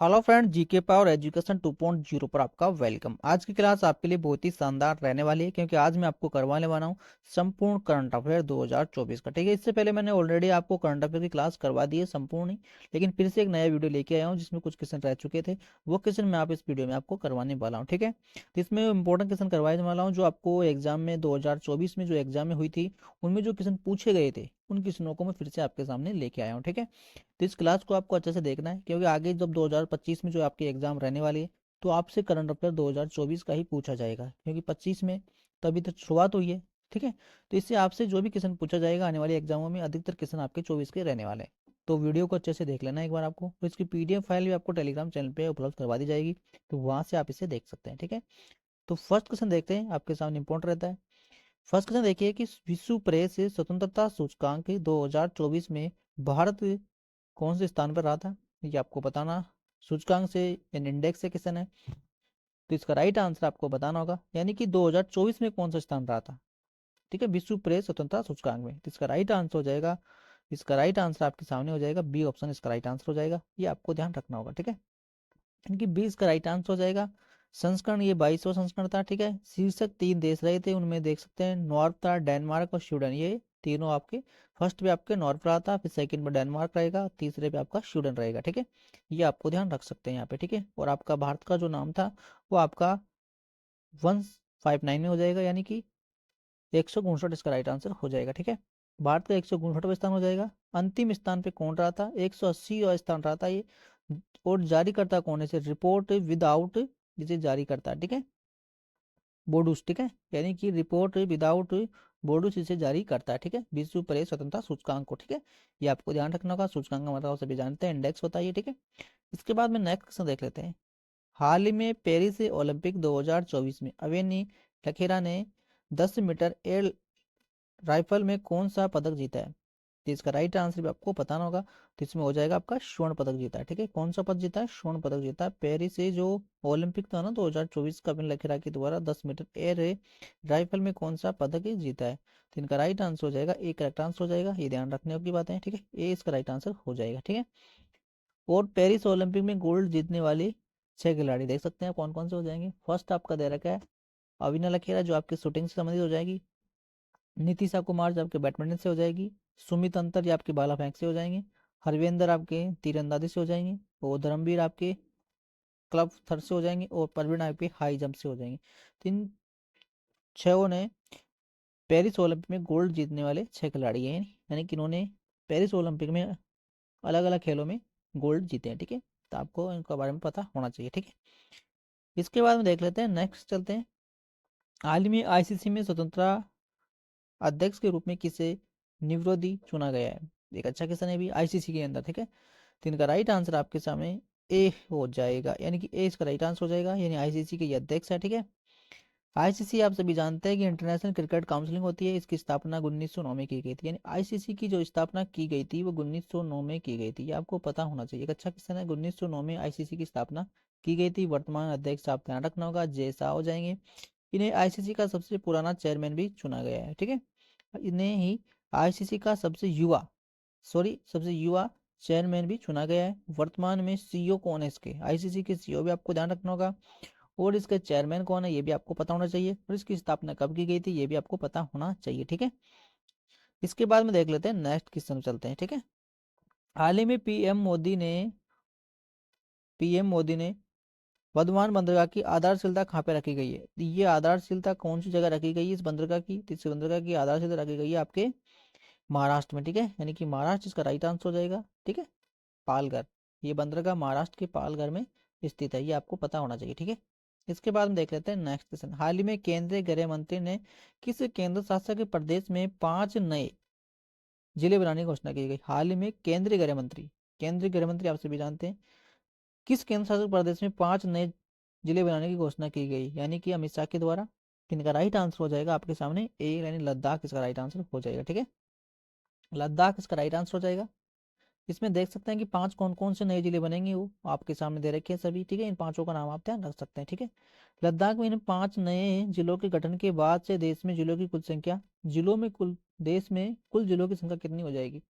Hello friend, GK power education 2.0 पर आपका welcome. आज की क्लास आपके लिए बहुत ही शानदार रहने वाली है क्योंकि आज मैं आपको करवाने वाला हूँ संपूर्ण करंट अफेयर 2024 का। ठीक है, इससे पहले मैंने ऑलरेडी आपको करंट अफेयर की क्लास करवा दी है संपूर्ण ही, लेकिन फिर से एक नया वीडियो लेके आया हूँ जिसमें कुछ क्वेश्चन रह चुके थे। वो क्वेश्चन मैं आप इस वीडियो में आपको करवाने वाला हूँ। ठीक है, तो इसमें इंपॉर्टेंट क्वेश्चन करवाने वाला हूँ जो आपको एग्जाम में 2024 में जो एग्जाम में हुई थी उनमें जो क्वेश्चन पूछे गए थे उन क्वेश्चनों को मैं फिर से आपके सामने लेके आया हूँ। ठीक है, तो इस क्लास को आपको अच्छे से देखना है क्योंकि आगे जब 2025 में जो आपकी एग्जाम रहने वाली है तो आपसे करंट अफेयर 2024 का ही पूछा जाएगा क्योंकि 25 में तो अभी तक शुरुआत हुई है। ठीक है, तो इससे आपसे जो भी क्वेश्चन पूछा जाएगा आने वाले एग्जामों में अधिकतर क्वेश्चन आपके 24 के रहने वाले हैं। तो वीडियो को अच्छे से देख लेना एक बार। आपको तो इसकी पीडीएफ फाइल भी आपको टेलीग्राम चैनल पे उपलब्ध करवा दी जाएगी, तो वहाँ से आप इसे देख सकते हैं। ठीक है, तो फर्स्ट क्वेश्चन देखते हैं, आपके सामने इंपॉर्टेंट रहता है। फर्स्ट क्वेश्चन देखिए कि विश्व प्रेस स्वतंत्रता सूचकांक 2024 में भारत कौन से स्थान पर रहा था, ये आपको बताना। सूचकांक से इंडेक्स से क्वेश्चन है, तो इसका राइट आंसर आपको बताना होगा, यानी कि 2024 में कौन सा स्थान रहा था। ठीक है, विश्व प्रेस स्वतंत्रता सूचकांक में, तो इसका राइट आंसर हो जाएगा, इसका राइट आंसर आपके सामने हो जाएगा बी ऑप्शन, इसका राइट आंसर हो जाएगा। ये आपको ध्यान रखना होगा। ठीक है, इनकी 20 का राइट आंसर हो जाएगा। संस्करण ये 22वां संस्करण था। ठीक है, शीर्षक 3 देश रहे थे, उनमें देख सकते हैं नॉर्थ था, डेनमार्क और स्वीडन, ये तीनों आपके फर्स्ट पे आपके नॉर्थ रहा था, फिर सेकंड पे डेनमार्क रहेगा, तीसरे पे आपका स्वीडन रहेगा। ठीक है, ये आपको ध्यान रख सकते हैं यहाँ पे। ठीक है, और आपका भारत का जो नाम था वो आपका 159 में हो जाएगा, यानी कि 159 इसका राइट आंसर हो जाएगा। ठीक है, भारत का 159वां स्थान हो जाएगा। अंतिम स्थान पे कौन रहा था, 180वां स्थान रहा था ये। और जारी करता कौन है इसे, रिपोर्ट विदाउट जिसे जारी करता है। ठीक है, बोडूस। ठीक है, यानी कि रिपोर्ट विदाउट बोडूस इसे जारी करता है। ठीक है, विश्व प्रेस स्वतंत्रता सूचकांक को। ठीक है, ये आपको ध्यान रखना होगा। सूचकांक का मतलब आप सभी जानते हैं इंडेक्स होता है ये। ठीक है, इसके बाद में नेक्स्ट क्वेश्चन देख लेते हैं। हाल ही में पेरिस ओलंपिक 2024 में अवेनी लखेरा ने 10 मीटर एयर राइफल में कौन सा पदक जीता है, तो इसका राइट आंसर भी आपको बताना होगा। तो इसमें हो जाएगा आपका स्वर्ण पदक जीता है। ठीक है, कौन सा पदक जीता है, स्वर्ण पदक जीता है। पेरिस से जो ओलंपिक था ना 2024 का, अविन लखेरा के द्वारा 10 मीटर एयर राइफल में कौन सा पदक जीता है, तो इनका राइट आंसर हो जाएगा ए, करेक्ट आंसर हो जाएगा। ये ध्यान रखने की बात है। ठीक है, ए इसका राइट आंसर हो जाएगा। ठीक है, और पेरिस ओलंपिक में गोल्ड जीतने वाले 6 खिलाड़ी देख सकते हैं कौन कौन से हो जाएंगे। फर्स्ट आपका दे रखा है अविना लखेरा जो आपके शूटिंग से संबंधित हो जाएगी, नीतिशा कुमार जो आपके बैडमिंटन से हो जाएगी, सुमित अंतर जो आपके भाला फेंक से हो जाएंगे, हरवेंद्र आपके तीरंदाजी से हो जाएंगे, और धर्मवीर आपके क्लब थर से हो जाएंगे, और परवीन आपके हाई जंप से हो जाएंगे। तो इन छहों ने पेरिस ओलंपिक में गोल्ड जीतने वाले 6 खिलाड़ी हैं, यानी कि इन्होंने पेरिस ओलंपिक में अलग अलग खेलों में गोल्ड जीते हैं। ठीक है, तो आपको इनके बारे में पता होना चाहिए। ठीक है, इसके बाद में देख लेते हैं, नेक्स्ट चलते हैं। हाल ही में आईसीसी में स्वतंत्रता अध्यक्ष के रूप में किसे निवृत्ति चुना गया है, एक अच्छा क्वेश्चन है भी आईसीसी के अंदर। ठीक है, तो इनका राइट आंसर आपके सामने ए हो जाएगा, यानी कि ए इसका राइट आंसर हो जाएगा, यानी आईसीसी के ये अध्यक्ष है। ठीक है, आईसीसी आप सभी जानते हैं कि इंटरनेशनल क्रिकेट काउंसिलिंग होती है, इसकी स्थापना 1909 में की गई थी, यानी आईसीसी की जो स्थापना की गई थी वो 1909 में की गई थी, ये आपको पता होना चाहिए। एक अच्छा क्वेश्चन है, 1909 में आईसीसी की स्थापना की गई थी। वर्तमान अध्यक्ष आप ध्यान रखना होगा जे शाह हो जाएंगे। इन्हें आईसीसी का सबसे पुराना चेयरमैन भी चुना गया है। ठीक है, इन्हें ही आईसीसी का सबसे युवा चेयरमैन भी चुना गया है। वर्तमान में सीईओ कौन है इसके, आईसीसी के सीईओ भी आपको ध्यान रखना होगा, और इसके चेयरमैन कौन है ये भी आपको पता होना चाहिए, और इसकी स्थापना कब की गई थी ये भी आपको पता होना चाहिए। ठीक है, इसके बाद में देख लेते हैं, नेक्स्ट क्वेश्चन चलते हैं। ठीक है, हाल ही में पीएम मोदी ने वर्धमान बंदरगाह की आधारशिला कहाँ पे रखी गई है, तो ये आधारशिला कौन सी जगह रखी गई है इस बंदरगाह की, तो इस बंदरगाह की आधारशिला रखी गई है आपके महाराष्ट्र में। ठीक है, यानी कि महाराष्ट्र इसका राइट आंसर हो जाएगा। ठीक है, पालघर, ये बंदरगाह महाराष्ट्र के पालघर में स्थित है, ये आपको पता होना चाहिए। ठीक है, इसके बाद में देख लेते हैं नेक्स्ट क्वेश्चन। हाल ही में केंद्रीय गृह मंत्री ने किस केंद्र शासित प्रदेश में 5 नए जिले बनाने की घोषणा की गई। हाल ही में केंद्रीय गृह मंत्री आप सभी जानते हैं, किस केंद्र शासित प्रदेश में 5 नए जिले बनाने की घोषणा की गई, यानी कि अमित शाह के द्वारा। इनका राइट आंसर हो जाएगा आपके सामने ए, यानी लद्दाख इसका राइट आंसर हो जाएगा। ठीक है, लद्दाख इसका राइट आंसर हो जाएगा। इसमें देख सकते हैं कि 5 कौन कौन से नए जिले बनेंगे, वो आपके सामने दे रखे हैं सभी। ठीक है, इन पांचों का नाम आप ध्यान रख सकते हैं। ठीक है, लद्दाख में इन 5 नए जिलों के गठन के बाद से देश में जिलों की कुल संख्या, जिलों में कुल देश में कुल जिलों की संख्या कितनी हो जाएगी,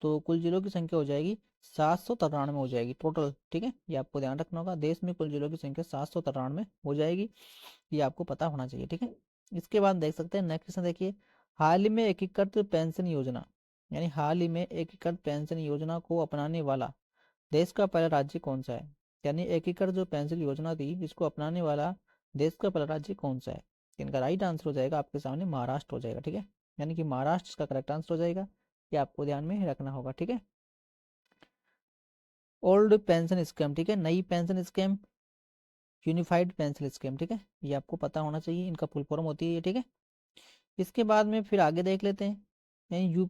तो कुल जिलों की संख्या हो जाएगी 793 हो जाएगी टोटल, ठीक है। ये आपको ध्यान रखना होगा, देश में कुल जिलों की संख्या 793 हो जाएगी, ये आपको पता होना चाहिए, ठीक है। इसके बाद देख सकते हैं नेक्स्ट क्वेश्चन देखिए, हाल ही में एकीकृत पेंशन योजना, यानी हाल ही में एकीकृत पेंशन योजना को अपनाने वाला देश का पहला राज्य कौन सा है। यानी एकीकृत जो पेंशन योजना थी इसको अपनाने वाला देश का पहला राज्य कौन सा है। इनका राइट आंसर हो जाएगा आपके सामने महाराष्ट्र हो जाएगा, ठीक है। यानी कि महाराष्ट्र इसका करेक्ट आंसर हो जाएगा, ये आपको ध्यान में रखना होगा, ठीक है। ओल्ड पेंशन स्कीम, ठीक है, नई pension scheme, unified pension scheme, ठीक है, ये आपको पता होना चाहिए, इनका फुल फॉर्म होती है ये, ठीक है। इसके बाद में फिर आगे देख लेते हैं, यानी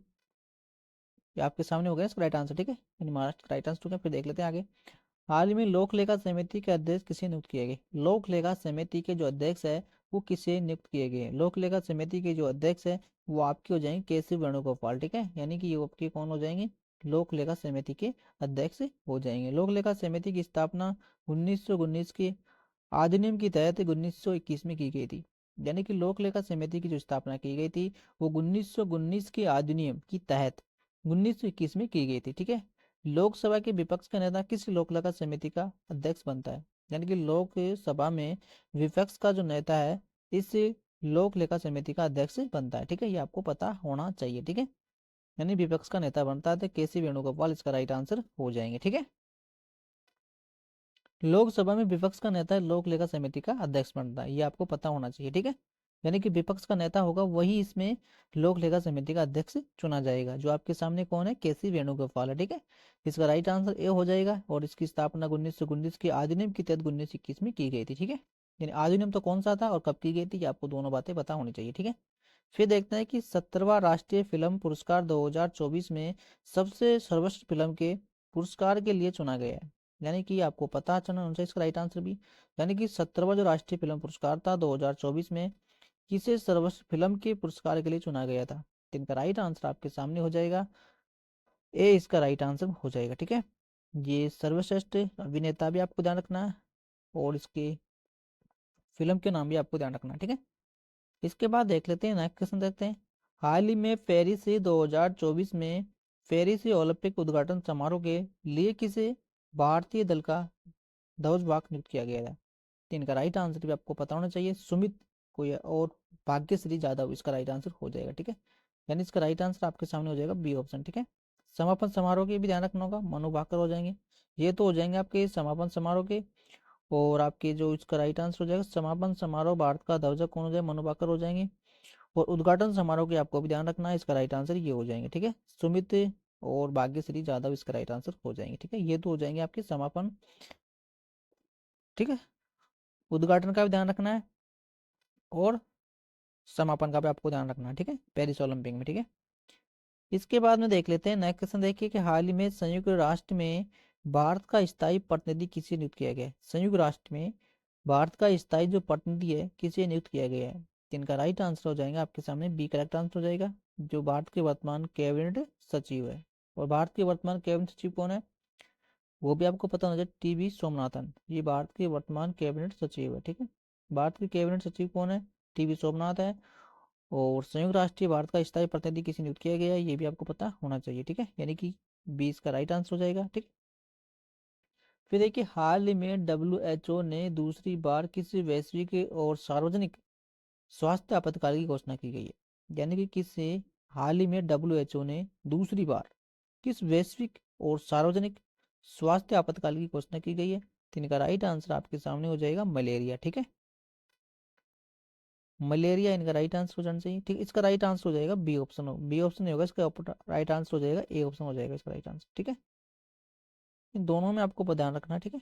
ये आपके सामने हो गया इसका राइट आंसर, ठीक है, यानी महाराष्ट्र का राइट आंसर हो गया। फिर देख लेते हैं आगे, हाल ही में लोक लेखा समिति के अध्यक्ष किसे नियुक्त किए गए। लोक लेखा समिति के जो अध्यक्ष है वो किसे नियुक्त किए गए हैं। लोक लेखा समिति के जो अध्यक्ष है वो आपके हो जाएंगे केसी वेणुगोपाल, ठीक है, यानी कि ये आपके कौन हो जाएंगे, लोक लेखा समिति के अध्यक्ष हो जाएंगे। लोक लेखा समिति की स्थापना 1919 के अधिनियम के तहत 1921 में की गई थी। यानी कि लोक लेखा समिति की जो स्थापना की गई थी वो 1919 के अधिनियम की तहत 1921 में की गई थी, ठीक है। लोकसभा के विपक्ष का नेता किस लोक लेखा समिति का अध्यक्ष बनता है। यानी कि लोकसभा में विपक्ष का जो नेता है इस लोक लेखा समिति का अध्यक्ष बनता है, ठीक है, ये आपको पता होना चाहिए, ठीक है। यानी विपक्ष का नेता बनता है तो केसी वेणुगोपाल इसका राइट आंसर हो जाएंगे, ठीक है। लोकसभा में विपक्ष का नेता लोक लेखा समिति का अध्यक्ष बनता है, ये आपको पता होना चाहिए, ठीक है। यानी कि विपक्ष का नेता होगा वही इसमें लोक लेखा समिति का अध्यक्ष चुना जाएगा, जो आपके सामने कौन है, केसी वेणुगोपाल है, ठीक है। इसका राइट आंसर ए हो जाएगा, और इसकी स्थापना 1919 के अधिनियम के तहत 1921 में की गई थी, ठीक है। यानी अधिनियम तो कौन सा था और कब की गई थी, ये आपको दोनों बातें पता होनी चाहिए, ठीक है। फिर देखते हैं कि 17वां राष्ट्रीय फिल्म पुरस्कार 2024 में सबसे सर्वश्रेष्ठ फिल्म के पुरस्कार के लिए चुना गया है। यानी कि आपको पता चलना होना चाहिए इसका राइट आंसर भी। यानी कि 17वां जो राष्ट्रीय फिल्म पुरस्कार था 2024 में किसे सर्वश्रेष्ठ फिल्म के पुरस्कार के लिए चुना गया था। तो इनका राइट आंसर आपके सामने हो जाएगा ए, इसका राइट आंसर हो जाएगा, ठीक है। ये सर्वश्रेष्ठ अभिनेता भी आपको ध्यान रखना है और इसके फिल्म के नाम भी आपको ध्यान रखना है, ठीक है। इसके बाद देख लेते हैं नेक्स्ट क्वेश्चन देखते हैं, हाल ही में पेरिस 2024 में पेरिस ओलंपिक उद्घाटन समारोह के लिए किसे भारतीय दल का ध्वजवाहक नियुक्त किया गया है। तो इनका राइट आंसर भी आपको पता होना चाहिए, सुमित कोई और भाग्यश्री यादव इसका राइट आंसर हो जाएगा, ठीक है। यानी इसका राइट आंसर आपके सामने हो जाएगा बी ऑप्शन, ठीक है। समापन समारोह के भी ध्यान रखना होगा, मनु भाकर हो जाएंगे, ये तो हो जाएंगे आपके समापन समारोह के। और आपके जो इसका राइट आंसर हो जाएगा समापन समारोह भारत का ध्वजक कौन हो जाएगा, मनु भाकर हो जाएंगे। और उद्घाटन समारोह के आपको भी ध्यान रखना है, इसका राइट आंसर ये हो जाएंगे, ठीक है, सुमित और भाग्यश्री यादव इसका राइट आंसर हो जाएंगे, ठीक है। ये तो हो जाएंगे आपके समापन, ठीक है। उद्घाटन का भी ध्यान रखना है और समापन का भी आपको ध्यान रखना है, ठीक है, पेरिस ओलंपिक में, ठीक है। इसके बाद में देख लेते हैं नेक्स्ट क्वेश्चन देखिए कि हाल ही में संयुक्त राष्ट्र में भारत का स्थायी प्रतिनिधि किसे नियुक्त किया गया है। संयुक्त राष्ट्र में भारत का स्थायी जो प्रतिनिधि है किसे नियुक्त किया गया है। तो इनका राइट आंसर हो जाएगा आपके सामने बी करेक्ट आंसर हो जाएगा, जो भारत के वर्तमान कैबिनेट सचिव है। और भारत के वर्तमान कैबिनेट सचिव कौन है वो भी आपको पता होना चाहिए, टीवी सोमनाथन, ये भारत के वर्तमान कैबिनेट सचिव है, ठीक है। भारत के कैबिनेट सचिव कौन है, टीवी सोमनाथ है। और संयुक्त राष्ट्र भारत का स्थायी प्रतिनिधि किसे नियुक्त किया गया है ये भी आपको पता होना चाहिए, ठीक है, यानी कि 20 का राइट आंसर हो जाएगा, ठीक। फिर देखिए हाल ही में WHO ने दूसरी बार किस वैश्विक और सार्वजनिक स्वास्थ्य आपातकाल की घोषणा की गई है। यानी कि किस हाल ही में WHO ने दूसरी बार किस वैश्विक और सार्वजनिक स्वास्थ्य आपातकाल की घोषणा की गई है। तो इनका राइट आंसर आपके सामने हो जाएगा मलेरिया, ठीक है, मलेरिया इनका राइट आंसर हो जाना चाहिए, ठीक। इसका राइट आंसर हो जाएगा बी ऑप्शन, बी ऑप्शन नहीं होगा इसका राइट आंसर हो जाएगा ए ऑप्शन हो जाएगा इसका राइट आंसर, ठीक है। इन दोनों में आपको ध्यान रखना है, ठीक है,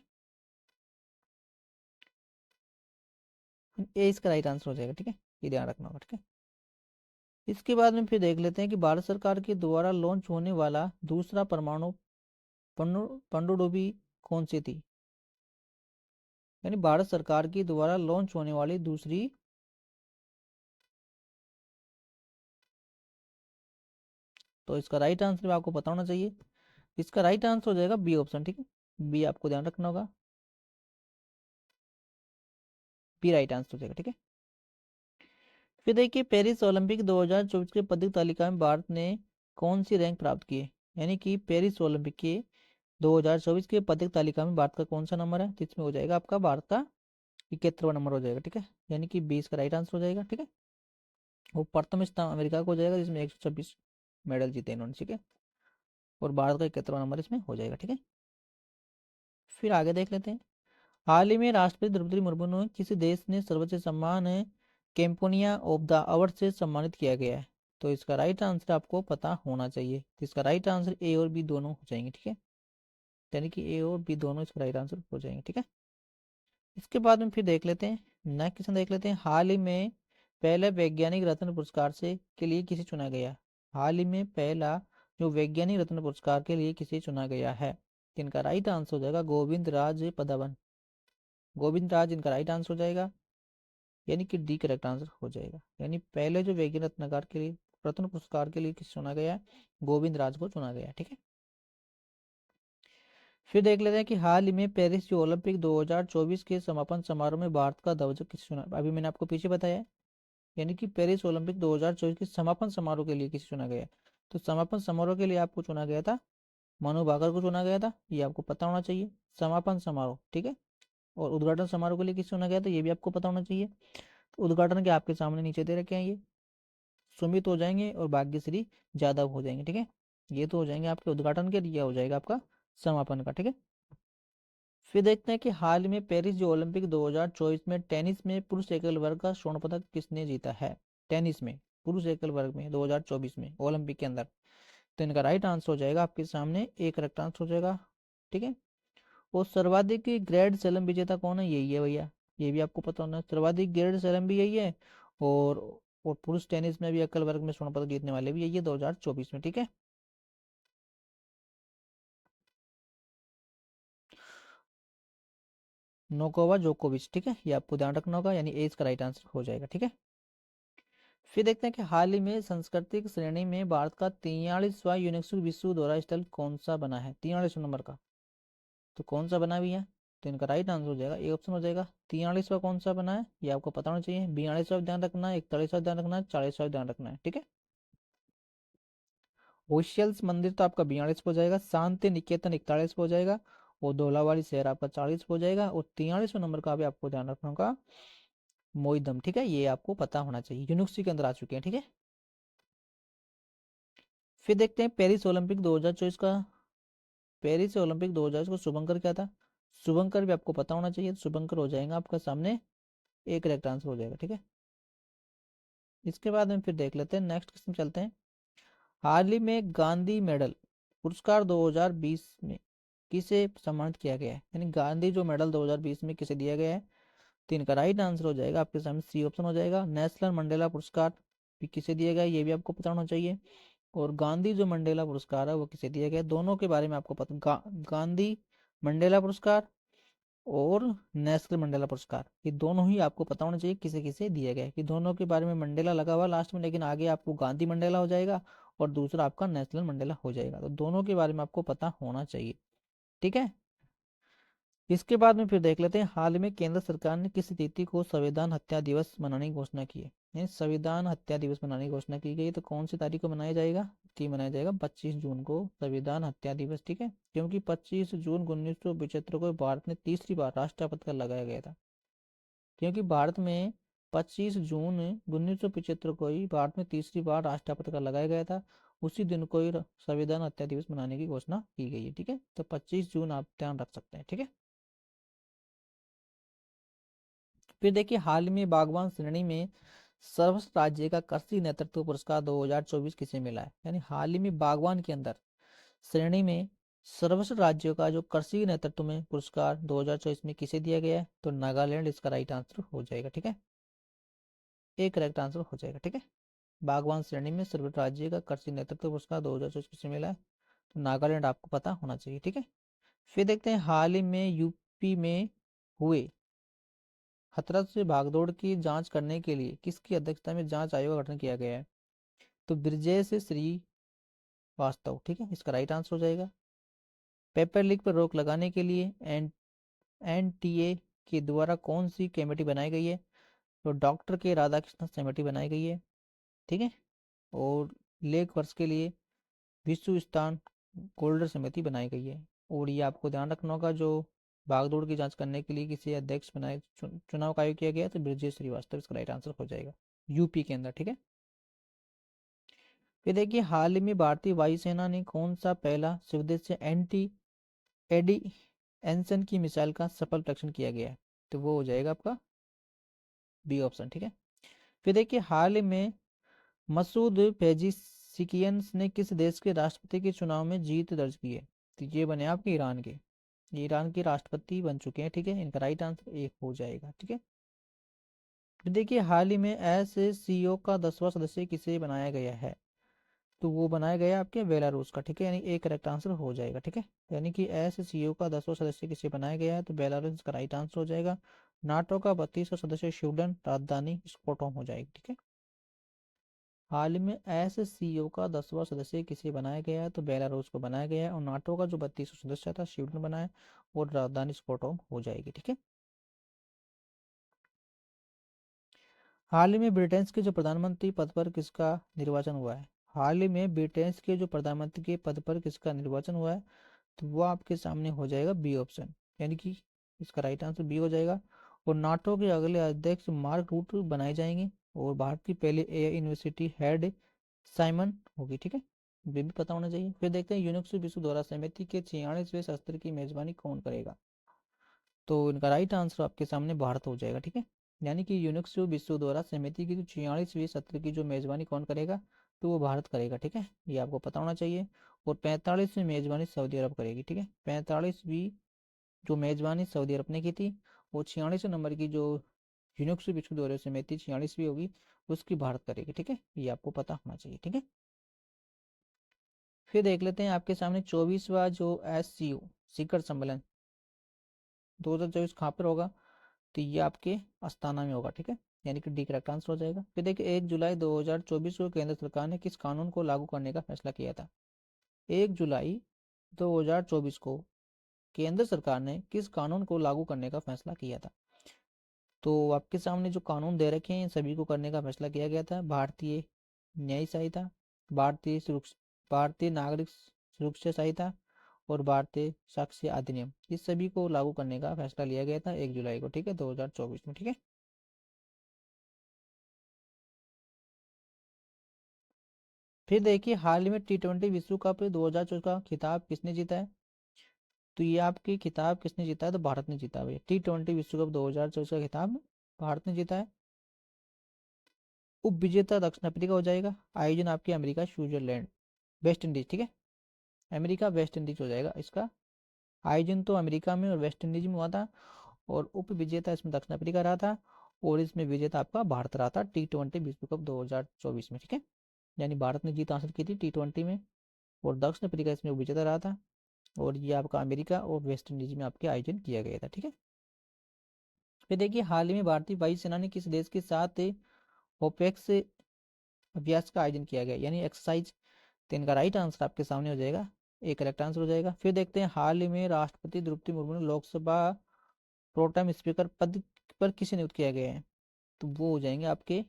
ए इसका राइट आंसर हो जाएगा, ठीक है, ये ध्यान रखना होगा, ठीक है। इसके बाद में फिर देख लेते हैं कि भारत सरकार के द्वारा लॉन्च होने वाला दूसरा परमाणु पनडुब्बी कौन सी थी। यानी भारत सरकार की द्वारा लॉन्च होने वाली दूसरी, तो इसका राइट आंसर भी आपको पता होना चाहिए, इसका राइट आंसर हो जाएगा बी ऑप्शन, ठीक है, बी आपको ध्यान रखना होगा, बी राइट आंसर हो जाएगा, ठीक है। फिर देखिए पेरिस ओलंपिक 2024 के पदक तालिका में भारत ने कौन सी रैंक प्राप्त की है। यानी कि पेरिस ओलंपिक के 2024 के पदक तालिका में भारत का कौन सा नंबर है, तो इसमें हो जाएगा आपका भारत का 71वां नंबर हो जाएगा, ठीक है। यानी कि 20 का राइट आंसर हो जाएगा, ठीक है। वो प्रथम स्थान अमेरिका को हो जाएगा जिसमें 126 मेडल जीते इन्होंने, ठीक है। और भारत का 71वां नंबर इसमें हो जाएगा, ठीक है। फिर आगे देख लेते हैं। हाल ही में राष्ट्रपति द्रौपदी मुर्मू ने किसी देश ने सर्वोच्च सम्मान कैम्पोनिया ऑफ द अवार्ड से सम्मानित किया गया है, तो इसका राइट आंसर आपको पता होना चाहिए। तो इसका राइट आंसर ए और बी दोनों हो जाएंगे, ठीक है। यानी कि ए और बी दोनों इसका राइट आंसर हो जाएंगे, ठीक है। इसके बाद में फिर देख लेते हैं, नेक्स्ट क्वेश्चन देख लेते हैं। हाल ही में पहले वैज्ञानिक रत्न पुरस्कार से के लिए किसे चुना गया। हाल ही में पहला जो वैज्ञानिक रत्न पुरस्कार के लिए किसे चुना गया है, तो इनका राइट आंसर हो जाएगा गोविंद राज पदवन। गोविंद राज इनका राइट आंसर हो जाएगा, यानी कि डी करेक्ट आंसर हो जाएगा। यानी पहले जो वैज्ञानिक रत्नकार के लिए रत्न पुरस्कार के लिए किसे चुना गया है, गोविंद राज को चुना गया है, ठीक है। फिर देख लेते हैं कि हाल ही में पेरिस जो ओलंपिक 2024 के समापन समारोह में भारत का ध्वज किसे चुना, अभी मैंने आपको पीछे बताया है। यानी कि पेरिस ओलंपिक 2024 के समापन समारोह के लिए किसे चुना गया, तो समापन समारोह के लिए आपको चुना गया था मनु भाकर को चुना गया था, ये आपको पता होना चाहिए। समापन समारोह, ठीक है। और उद्घाटन समारोह के लिए किसे चुना गया था, ये भी आपको पता होना चाहिए। तो उद्घाटन के आपके सामने नीचे दे रखे हैं, ये सुमित हो जाएंगे और भाग्यश्री यादव हो जाएंगे, ठीक है। ये तो हो जाएंगे आपके उद्घाटन के, ये हो जाएगा आपका समापन का, ठीक है। फिर देखते हैं कि हाल में पेरिस जो ओलंपिक 2024 में टेनिस में पुरुष एकल वर्ग का स्वर्ण पदक किसने जीता है। टेनिस में पुरुष एकल वर्ग में 2024 में ओलंपिक के अंदर, तो इनका राइट आंसर हो जाएगा आपके सामने एक करेक्ट आंसर हो जाएगा, ठीक है। और सर्वाधिक ग्रैंड स्लैम विजेता कौन है, यही है भैया, ये भी आपको पता होना है। सर्वाधिक ग्रैंड स्लैम भी यही है, और और पुरुष टेनिस में भी एकल वर्ग में स्वर्ण पदक जीतने वाले भी यही है 2024 में, ठीक है। नोकोवा जोकोविच, ठीक है, ये आपको ध्यान रखना होगा, यानी ए इसका राइट आंसर हो जाएगा, ठीक है। फिर देखते हैं कि हाल ही में सांस्कृतिक श्रेणी में भारत का 43वां यूनेस्को विश्व धरोहर स्थल कौन सा बना है, 43 नंबर का, तो कौन सा बना भी है, तो इनका राइट आंसर हो जाएगा ए ऑप्शन हो जाएगा। 43वां कौन सा बना है ये आपको पता होना चाहिए। 42वां ध्यान रखना है, 41वां ध्यान रखना है, 40वां ध्यान रखना है, ठीक है। होशियल्स मंदिर तो आपका 42 हो जाएगा, शांति निकेतन 41 हो जाएगा, और धौलावाड़ी शहर आपका 40 हो जाएगा, और 43वें नंबर का भी आपको ध्यान रखना होगा मोईदम, ठीक है। ये आपको पता होना चाहिए, यूनिवर्सिटी के अंदर आ चुके हैं, ठीक है। फिर देखते हैं पेरिस ओलंपिक 2024 का, पेरिस ओलंपिक 2024 को शुभंकर क्या था, शुभंकर भी आपको पता होना चाहिए, तो शुभंकर हो जाएगा आपका सामने एक करेक्ट आंसर हो जाएगा, ठीक है। इसके बाद में फिर देख लेते हैं, नेक्स्ट क्वेश्चन चलते हैं। हाल ही में गांधी मेडल पुरस्कार 2020 में किसे सम्मानित किया गया है, यानी गांधी जो मेडल 2020 में किसे दिया गया है, तो इनका राइट आंसर हो जाएगा आपके सामने सी ऑप्शन हो जाएगा। नेशनल मंडेला पुरस्कार भी किसे दिया गया है ये भी आपको पता होना चाहिए, और गांधी जो मंडेला पुरस्कार है वो किसे दिया गया है, दोनों के बारे में आपको पता गांधी मंडेला पुरस्कार और नेशनल मंडेला पुरस्कार, ये दोनों ही आपको पता होना चाहिए किसे किसे दिया गया है, कि दोनों के बारे में मंडेला लगा हुआ लास्ट में, लेकिन आगे आपको गांधी मंडेला हो जाएगा और दूसरा आपका नेशनल मंडेला हो जाएगा, तो दोनों के बारे में आपको पता होना चाहिए, ठीक है। इसके बाद में फिर देख लेते हैं, हाल में केंद्र सरकार ने किस तिथि को संविधान हत्या दिवस मनाने की घोषणा की है, यानी संविधान हत्या दिवस मनाने की घोषणा की गई है, तो कौन सी तारीख को मनाया जाएगा, कि मनाया जाएगा 25 जून को संविधान हत्या दिवस, ठीक है। क्योंकि 25 जून 1975 को भारत में तीसरी बार राष्ट्रपति का लगाया गया था, क्योंकि भारत में 25 जून 1975 को ही भारत में तीसरी बार राष्ट्रपति का लगाया गया था, उसी दिन को ही संविधान हत्या दिवस मनाने की घोषणा की गई है, ठीक है। तो 25 जून आप ध्यान रख सकते हैं, ठीक है। फिर देखिए, हाल में बागवान श्रेणी में सर्वश्रेष्ठ राज्य का कृषि नेतृत्व पुरस्कार 2024 किसे मिला है, यानी हाल ही में बागवान के अंदर श्रेणी में सर्वश्रेष्ठ राज्यों का जो कृषि नेतृत्व में पुरस्कार 2024 में किसे दिया गया है, तो नागालैंड इसका राइट आंसर हो जाएगा, ठीक है। एक करेक्ट आंसर हो जाएगा, ठीक है। बागवान श्रेणी में सर्वश्रेष्ठ राज्य का कृषि नेतृत्व पुरस्कार 2024 किसे मिला है, तो नागालैंड आपको पता होना चाहिए, ठीक है। फिर देखते हैं, हाल ही में यूपी में हुए हाथरस से भागदौड़ की जांच करने के लिए किसकी अध्यक्षता में जांच आयोग का गठन किया गया है, तो ब्रजेश श्रीवास्तव, ठीक है, इसका राइट आंसर हो जाएगा। पेपर लीक पर रोक लगाने के लिए एनटीए के द्वारा कौन सी कमेटी बनाई गई है, तो डॉक्टर के राधाकृष्णन कमेटी बनाई गई है, ठीक है। और लेख वर्ष के लिए विश्व स्थान गोल्डर समिति बनाई गई है। और ये आपको ध्यान रखना होगा, जो भागदौड़ की जांच करने के लिए किसी अध्यक्ष बनाए चुनाव का आयोग किया गया तो ब्रजेश श्रीवास्तव इसका राइट आंसर हो जाएगा, यूपी के अंदर, ठीक है। फिर देखिए, हाल ही में भारतीय वायुसेना ने कौन सा पहला स्वदेशी एंटी एडी एंसन की मिसाइल का सफल परीक्षण किया गया है, तो वो हो जाएगा आपका बी ऑप्शन, ठीक है। फिर देखिए, हाल ही में मसूद पेजिशिकियन ने किस देश के राष्ट्रपति के चुनाव में जीत दर्ज की है, तो ये बने आपके ईरान के, ये ईरान के राष्ट्रपति बन चुके हैं, ठीक है। इनका राइट आंसर एक हो जाएगा, ठीक है। फिर देखिए, हाल ही में एस सी ओ का 10वां सदस्य किसे बनाया गया है, तो वो बनाया गया आपके बेलारूस का, ठीक है, यानी एक करेक्ट आंसर हो जाएगा, ठीक है। यानी कि एस सी ओ का 10वां सदस्य किसे बनाया गया है, तो बेलारूस का राइट आंसर हो जाएगा। नाटो का 32वां सदस्य स्वीडन, राजधानी स्टॉकहोम हो जाएगी, ठीक है। हाल ही में एस सी ओ का 10वां सदस्य किसे बनाया गया है, तो बेलारूस को बनाया गया है। और नाटो का जो 32वां सदस्य था स्वीडन बनाया, और राजधानी स्टॉकहोम हो जाएगी, ठीक है। हाल ही में ब्रिटेन के जो प्रधानमंत्री पद पर किसका निर्वाचन हुआ है, हाल ही में ब्रिटेन के जो प्रधानमंत्री के पद पर किसका निर्वाचन हुआ है, तो वो आपके सामने हो जाएगा बी ऑप्शन, यानी कि इसका राइट आंसर बी हो जाएगा। और नाटो के अगले अध्यक्ष मार्क रूट बनाए जाएंगे, और भारत की पहले एआई यूनिवर्सिटी हेड साइमन होगी, ठीक है, ये भी पता होना चाहिए। फिर देखते हैं, यूनेस्को विश्व दौरा समिति के 46वें सत्र की मेजबानी कौन करेगा, तो इनका राइट आंसर आपके सामने भारत हो जाएगा, ठीक है। यानी कि यूनेस्को विश्व द्वारा समिति की 46वीं सत्र की जो मेजबानी कौन करेगा, तो वो भारत करेगा, ठीक है, ये आपको पता होना चाहिए। और 45वीं मेजबानी सऊदी अरब करेगी, ठीक है। 45वीं जो मेजबानी सऊदी अरब ने की थी, वो 46वें नंबर की जो यूनेस्को विश्व द्वारा समिति 46वीं होगी, उसकी भारत करेगी, ठीक है, ये आपको पता होना चाहिए, ठीक है। फिर देख लेते हैं आपके सामने 24वां जो SCO शिखर सम्मेलन 2024 कहाँ पर होगा, तो ये आपके अस्थाना में होगा, ठीक है, यानी कि डी करेक्ट आंसर हो जाएगा। फिर देखिए, 1 जुलाई 2024 को केंद्र सरकार ने किस कानून को लागू करने का फैसला किया था, 1 जुलाई 2024 को केंद्र सरकार ने किस कानून को लागू करने का फैसला किया था, तो आपके सामने जो कानून दे रखे हैं सभी को करने का फैसला किया गया था। भारतीय न्याय संहिता, भारतीय नागरिक सुरक्षा संहिता, और भारतीय साक्ष्य अधिनियम, इस सभी को लागू करने का फैसला लिया गया था 1 जुलाई को, ठीक है, 2024 में, ठीक है। फिर देखिए, हाल ही में T20 विश्व कप 2024 का खिताब किसने जीता है, तो ये आपकी खिताब किसने जीता है, तो भारत ने जीता है। T20 विश्व कप 2024 का खिताब भारत ने जीता है। उप विजेता दक्षिण अफ्रीका हो जाएगा। आयोजन आपके अमेरिका, स्विट्जरलैंड, वेस्ट इंडीज, ठीक है, अमेरिका वेस्ट इंडीज हो जाएगा इसका। आयोजन तो अमेरिका में और वेस्ट इंडीज में हुआ था, और उप विजेता इसमें दक्षिण अफ्रीका रहा था, और इसमें विजेता आपका भारत रहा था T20 विश्व कप 2024 में, ठीक है। यानी भारत ने जीत हासिल की थी T20 में, और दक्षिण अफ्रीका इसमें विजेता रहा था, और ये आपका अमेरिका और वेस्ट इंडीज में आपके आयोजन किया गया था, ठीक है। फिर देखिए, हाल ही में भारतीय वायुसेना ने किस देश के साथ ओपेक्स अभ्यास का आयोजन किया गया, यानी एक्सरसाइज, तो इनका राइट आंसर आपके सामने हो जाएगा, एक करेक्ट आंसर हो जाएगा। फिर देखते हैं, हाल ही में राष्ट्रपति द्रौपदी मुर्मू ने लोकसभा प्रोटेम स्पीकर पद पर किसे नियुक्त किया गया है, तो वो हो जाएंगे आपके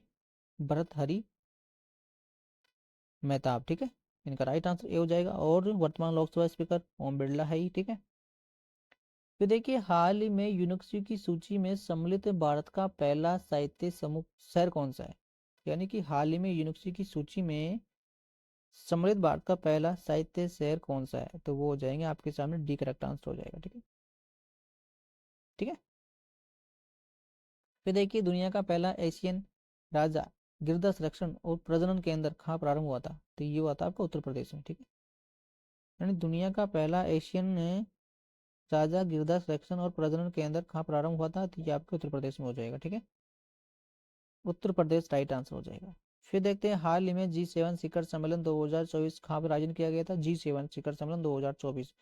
भर्तृहरि मेहताब, ठीक है, इनका राइट आंसर ए हो जाएगा। और वर्तमान लोकसभा स्पीकर ओम बिरला है ही, ठीक है। फिर देखिए, हाल ही में यूनेस्को की सूची में सम्मिलित भारत का पहला साहित्य समूह शहर कौन सा है, यानी कि हाल ही में यूनेस्को की सूची में सम्मिलित भारत का पहला साहित्य शहर कौन सा है, तो वो हो जाएंगे आपके सामने डी करेक्ट आंसर हो जाएगा, ठीक है, ठीक है। फिर देखिए, दुनिया का पहला एशियन राजा गिरदा संरक्षण और प्रजनन केंद्र कहाँ प्रारंभ हुआ था, तो ये हुआ था आपका उत्तर प्रदेश में, ठीक है। यानी दुनिया का पहला एशियन राजा गिरदा संरक्षण और प्रजनन केंद्र कहाँ प्रारंभ हुआ था, तो ये आपके उत्तर प्रदेश में हो जाएगा, ठीक है, उत्तर प्रदेश राइट आंसर हो जाएगा। फिर देखते हैं, हाल ही में G7 शिखर सम्मेलन 2024 कहाँ पर आयोजन किया गया था, G7 शिखर सम्मेलन 2024,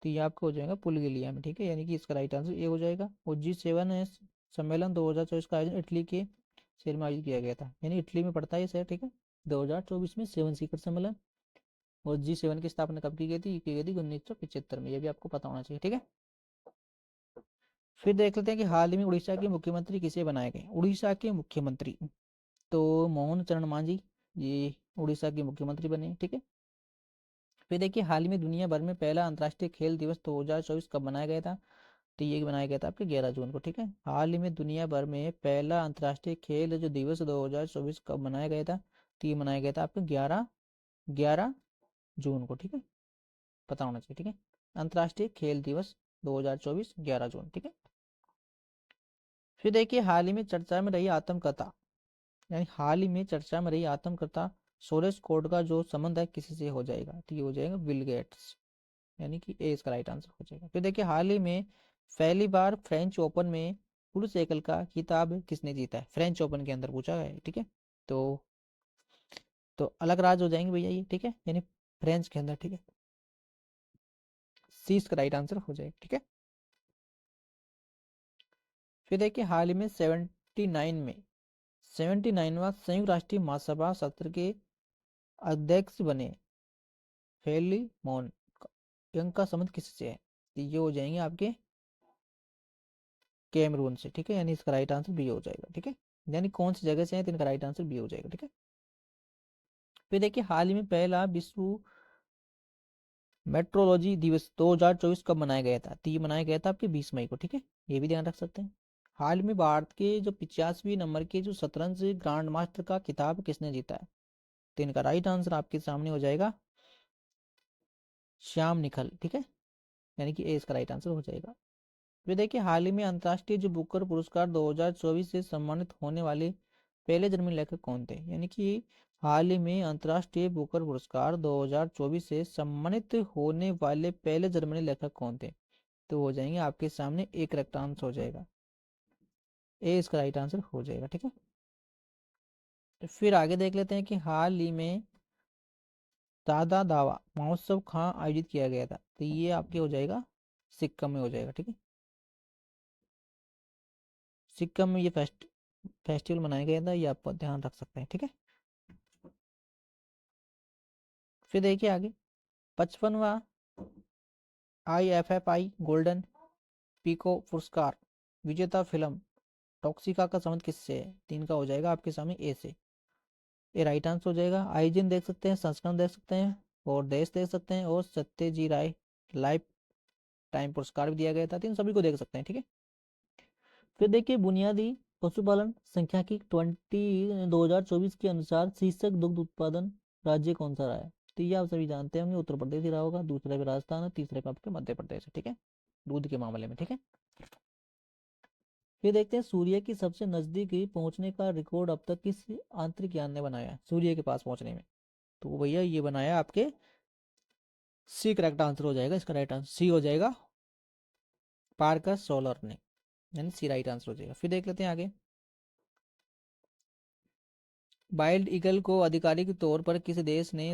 तो ये आपको हो जाएगा बुल्गारिया में, ठीक है, यानी कि इसका राइट आंसर ये हो जाएगा। और G7 सम्मेलन 2024 का आयोजन इटली के शहर में आयोजित किया गया था, यानी इटली में पड़ता है ये शहर, ठीक है। 2024 में 7 शिखर सम्मेलन। और G7 की स्थापना कब की गई थी, की गई थी 1975 में, ये भी आपको पता होना चाहिए, ठीक है। फिर देख लेते हैं कि हाल ही में उड़ीसा के मुख्यमंत्री किसे बनाए गए, उड़ीसा के मुख्यमंत्री तो मोहन चरण मांझी, ये उड़ीसा के मुख्यमंत्री बने, ठीक है। फिर देखिए हाल ही में दुनिया भर में पहला अंतर्राष्ट्रीय खेल दिवस 2024 कब मनाया गया था? तो ये बनाया गया था आपके 11 जून को, ठीक है। हाल ही में दुनिया भर में पहला अंतर्राष्ट्रीय खेल जो दिवस 2024 कब मनाया गया था? तो ये मनाया गया था आपके 11 जून को, ठीक है। पता होना चाहिए, ठीक है। अंतर्राष्ट्रीय खेल दिवस 2024 11 जून, ठीक है। फिर देखिए हाल ही में चर्चा में रही आत्मकथा, यानी हाल ही में चर्चा में रही आत्मकथा सोरेस कोड का जो संबंध है किसी से हो जाएगा? तो ये हो जाएगा बिल गेट्स, यानी कि ए इसका राइट आंसर हो जाएगा। फिर देखिए हाल ही में पहली बार फ्रेंच ओपन में पुरुष एकल का खिताब किसने जीता है? फ्रेंच ओपन के अंदर पूछा है, ठीक है। तो अलग राज हो जाएंगे भैया ये, ठीक है, यानी फ्रेंच के अंदर, ठीक है। सी इसका राइट आंसर हो जाएगा, ठीक है। फिर देखिए हाल ही में 79वां संयुक्त राष्ट्रीय महासभा सत्र के अध्यक्ष बने फेली मॉन, इनका संबंध किससे है? तो ये हो जाएंगे आपके कैमरून से, ठीक है, यानी इसका राइट आंसर बी हो जाएगा, ठीक है। यानी कौन सी जगह से है तो इनका राइट आंसर बी हो जाएगा, ठीक है। फिर देखिए हाल ही में पहला विश्व मेट्रोलॉजी दिवस 2024 कब मनाया गया था? तो ये मनाया गया था आपके 20 मई को, ठीक है, ये भी ध्यान रख सकते हैं। हाल में भारत के जो 85वीं नंबर के जो शतरंज ग्रांड मास्टर का खिताब किसने जीता है? तो इनका राइट आंसर आपके सामने हो जाएगा श्याम निखल, ठीक है, यानी कि ए इसका राइट आंसर हो जाएगा। फिर देखिए हाल ही में अंतर्राष्ट्रीय जो बुकर पुरस्कार 2024 से सम्मानित होने वाले पहले जर्मन लेखक कौन थे? यानी कि हाल ही में अंतर्राष्ट्रीय बुकर पुरस्कार 2024 से सम्मानित होने वाले पहले जर्मनी लेखक कौन थे? तो हो जाएंगे आपके सामने एक करेक्ट आंसर हो जाएगा, ए इसका राइट आंसर हो जाएगा, ठीक है। तो फिर आगे देख लेते हैं कि हाल ही में दादा दावा महोत्सव कहाँ आयोजित किया गया था? तो ये आपके हो जाएगा सिक्किम में हो जाएगा, ठीक है। सिक्किम में ये फेस्टिवल मनाया गया था, ये आप ध्यान रख सकते हैं, ठीक है। फिर देखिए आगे 55वां IFFI गोल्डन पीको पुरस्कार विजेता फिल्म टॉक्सिका का संबंध किससे है? तीन का हो जाएगा आपके सामने ए से, ये राइट आंसर हो जाएगा। आइजिन देख सकते हैं, संस्करण देख सकते हैं, और देश देख सकते हैं, और सत्यजी राय लाइफ टाइम पुरस्कार भी दिया गया था, तो इन सभी को देख सकते हैं, ठीक है। फिर देखिए बुनियादी पशुपालन सांख्यिकी 2024 के अनुसार शीर्षक दुग्ध उत्पादन राज्य कौन सा रहा है? तो ये आप सभी जानते होंगे, उत्तर प्रदेश ही रहा होगा, दूसरे पे राजस्थान है, तीसरे पे आपके मध्य प्रदेश है, ठीक है, दूध के मामले में, ठीक है। फिर देखते हैं सूर्य की सबसे नजदीक पहुंचने का रिकॉर्ड अब तक किस आंतरिक यान ने बनाया है सूर्य के पास पहुंचने में? तो भैया ये बनाया आपके सी करेक्ट आंसर हो जाएगा, इसका राइट आंसर सी हो जाएगा, पार्कर सोलर ने, यानी सी राइट आंसर हो जाएगा। फिर देख लेते हैं आगे वाइल्ड ईगल को आधिकारिक तौर पर किस देश ने